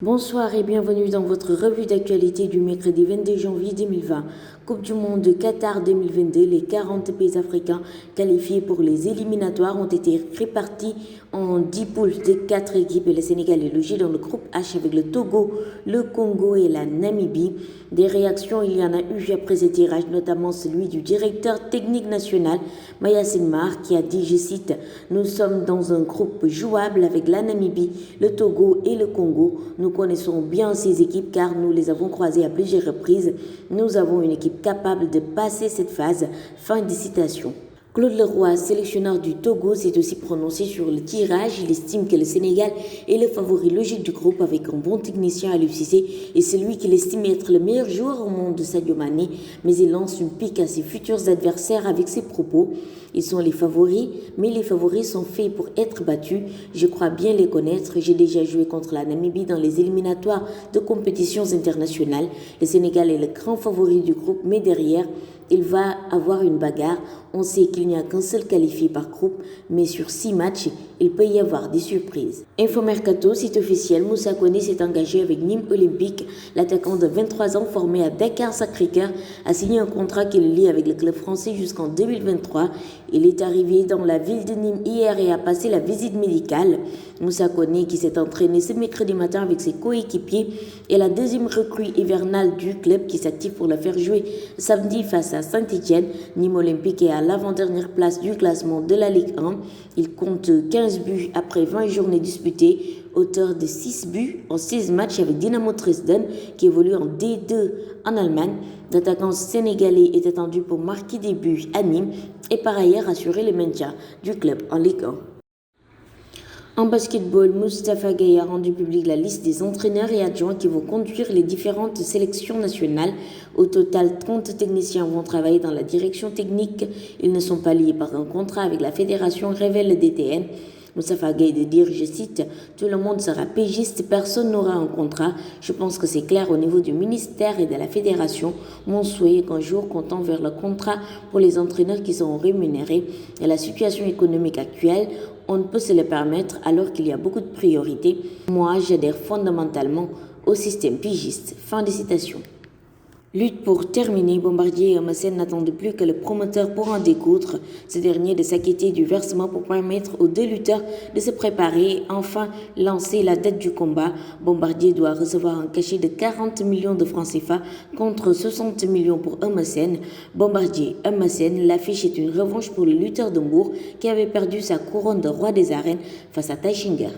Bonsoir et bienvenue dans votre revue d'actualité du mercredi 22 janvier 2020. Coupe du monde de Qatar 2022, les 40 pays africains qualifiés pour les éliminatoires ont été répartis en 10 poules de 4 équipes et le Sénégal est logé dans le groupe H avec le Togo, le Congo et la Namibie. Des réactions, il y en a eu après ce tirage, notamment celui du directeur technique national, Mayacine Mar, qui a dit, je cite, « Nous sommes dans un groupe jouable avec la Namibie, le Togo et le Congo. Nous connaissons bien ces équipes car nous les avons croisées à plusieurs reprises. Nous avons une équipe capable de passer cette phase. » Fin de citation. Claude Leroy, sélectionneur du Togo, s'est aussi prononcé sur le tirage. Il estime que le Sénégal est le favori logique du groupe avec un bon technicien à l'UFCC et celui qu'il estime être le meilleur joueur au monde de Sadio Mané. Mais il lance une pique à ses futurs adversaires avec ses propos. Ils sont les favoris, mais les favoris sont faits pour être battus. Je crois bien les connaître. J'ai déjà joué contre la Namibie dans les éliminatoires de compétitions internationales. Le Sénégal est le grand favori du groupe, mais derrière, il va avoir une bagarre. On sait qu'il n'y a qu'un seul qualifié par groupe, mais sur 6 matchs, il peut y avoir des surprises. Info Mercato, site officiel, Moussa Koné s'est engagé avec Nîmes Olympique. L'attaquant de 23 ans formé à Dakar-Sacré-Cœur a signé un contrat qui le lie avec le club français jusqu'en 2023. Il est arrivé dans la ville de Nîmes hier et a passé la visite médicale. Moussa Koné, qui s'est entraîné ce mercredi matin avec ses coéquipiers, est la deuxième recrue hivernale du club qui s'active pour la faire jouer samedi face à Saint-Étienne. Nîmes Olympique est à l'avant-dernière place du classement de la Ligue 1. Il compte 15 buts après 20 journées disputées, auteur de 6 buts en 6 matchs avec Dynamo Dresden qui évolue en D2 en Allemagne. L'attaquant sénégalais est attendu pour marquer des buts à Nîmes et par ailleurs assurer le maintien du club en Ligue 1. En basketball, Moustapha Gueye a rendu public la liste des entraîneurs et adjoints qui vont conduire les différentes sélections nationales. Au total, 30 techniciens vont travailler dans la direction technique. Ils ne sont pas liés par un contrat avec la fédération, révèle le DTN. Moustapha Gueye de dire, je cite, « Tout le monde sera pigiste, personne n'aura un contrat. Je pense que c'est clair au niveau du ministère et de la fédération. Mon souhait est qu'un jour, comptant vers le contrat pour les entraîneurs qui seront rémunérés et la situation économique actuelle, on ne peut se le permettre alors qu'il y a beaucoup de priorités. Moi, j'adhère fondamentalement au système pigiste. » Fin de citation. Lutte pour terminer, Bombardier et Eumeu Sène n'attendent plus que le promoteur pour en découdre. Ce dernier de s'acquitter du versement pour permettre aux deux lutteurs de se préparer et enfin lancer la date du combat. Bombardier doit recevoir un cachet de 40 millions de francs CFA contre 60 millions pour Eumeu Sène. Bombardier, Eumeu Sène, l'affiche est une revanche pour le lutteur de Mbour qui avait perdu sa couronne de roi des arènes face à Tai Shinga.